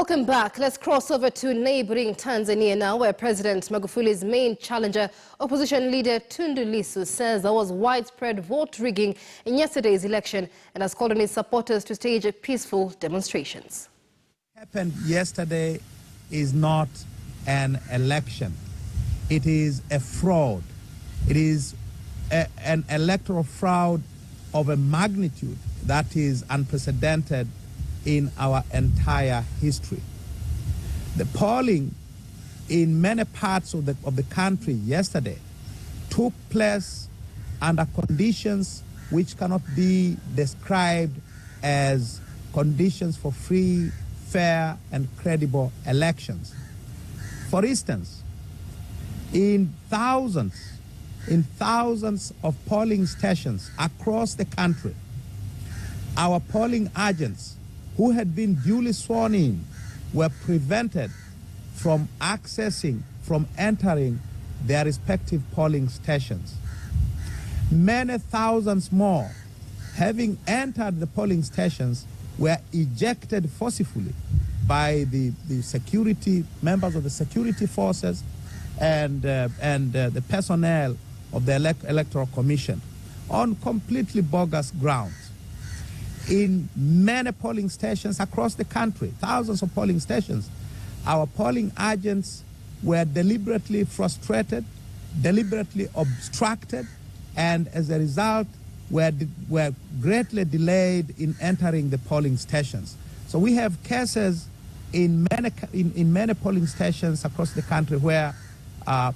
Welcome back. Let's cross over to neighboring Tanzania now, where President Magufuli's main challenger, opposition leader Tundu Lissu, says there was widespread vote rigging in yesterday's election and has called on his supporters to stage peaceful demonstrations. What happened yesterday is not an election. It is a fraud. It is an electoral fraud of a magnitude that is unprecedented in our entire history. The polling in many parts of the country yesterday took place under conditions which cannot be described as conditions for free, fair, and credible elections. For instance, in thousands of polling stations across the country, our polling agents who had been duly sworn in were prevented from entering their respective polling stations. Many thousands more, having entered the polling stations, were ejected forcibly by the security members of the security forces and the personnel of the Electoral Commission on completely bogus grounds. In many polling stations across the country, thousands of polling stations, our polling agents were deliberately frustrated, deliberately obstructed, and as a result were greatly delayed in entering the polling stations. So we have cases in many polling stations across the country where our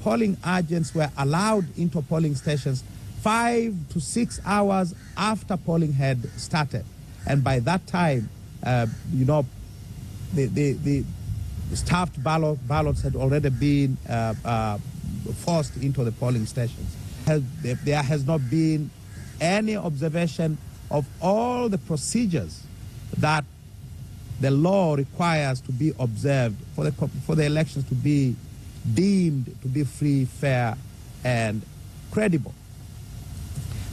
polling agents were allowed into polling stations 5 to 6 hours after polling had started, and by that time, the staffed ballots had already been forced into the polling stations. There has not been any observation of all the procedures that the law requires to be observed for the elections to be deemed to be free, fair, and credible.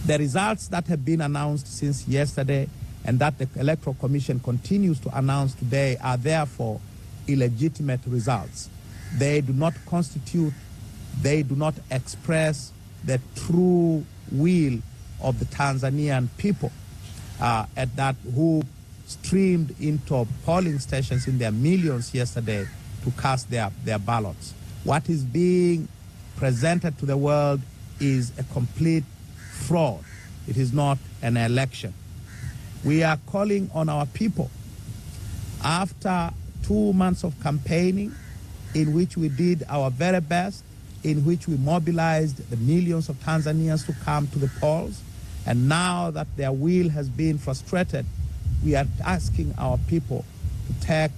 The results that have been announced since yesterday and that the Electoral Commission continues to announce today are therefore illegitimate results. They do not constitute, they do not express the true will of the Tanzanian people who streamed into polling stations in their millions yesterday to cast their ballots. What is being presented to the world is a complete fraud. It is not an election. We are calling on our people, after 2 months of campaigning in which we did our very best, in which we mobilized the millions of Tanzanians to come to the polls, and now that their will has been frustrated, we are asking our people to take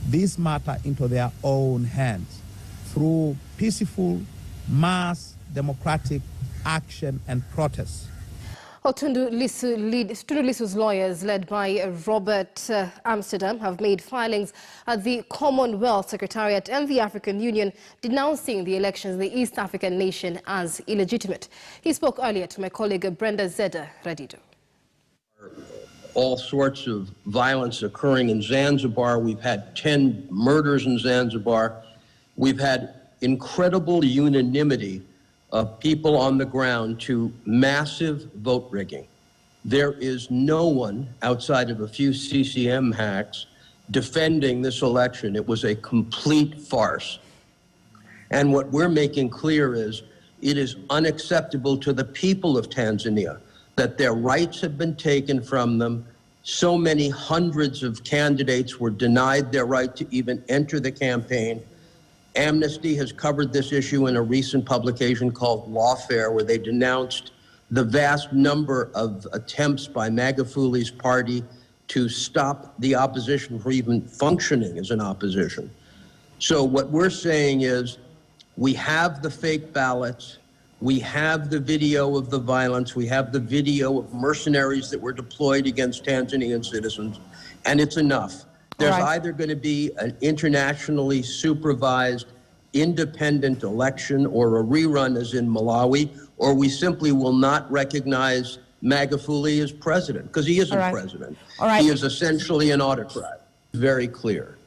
this matter into their own hands through peaceful, mass, democratic action and protest. Tundu Lissu's lawyers, led by Robert Amsterdam, have made filings at the Commonwealth Secretariat and the African Union denouncing the elections in the East African nation as illegitimate. He spoke earlier to my colleague Brenda Zeda Radido. All sorts of violence occurring in Zanzibar. We've had 10 murders in Zanzibar. We've had incredible unanimity of people on the ground to massive vote rigging. There is no one outside of a few CCM hacks defending this election. It was a complete farce. And what we're making clear is it is unacceptable to the people of Tanzania that their rights have been taken from them. So many hundreds of candidates were denied their right to even enter the campaign. Amnesty has covered this issue in a recent publication called Lawfare, where they denounced the vast number of attempts by Magufuli's party to stop the opposition from even functioning as an opposition. So what we're saying is we have the fake ballots, we have the video of the violence, we have the video of mercenaries that were deployed against Tanzanian citizens, and it's enough. There's either going to be an internationally supervised independent election or a rerun as in Malawi, or we simply will not recognize Magufuli is president, because he isn't president. All right. He is essentially an autocrat. Very clear.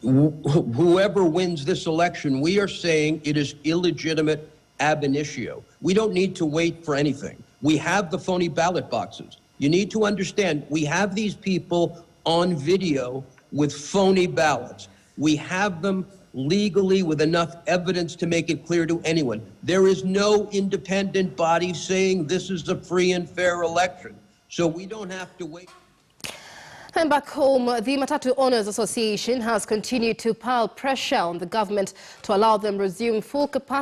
Whoever wins this election, we are saying it is illegitimate ab initio. We don't need to wait for anything. We have the phony ballot boxes. You need to understand, we have these people on video with phony ballots. We have them legally with enough evidence to make it clear to anyone. There is no independent body saying this is a free and fair election. So we don't have to wait. And back home, the Matatu Owners Association has continued to pile pressure on the government to allow them resume full capacity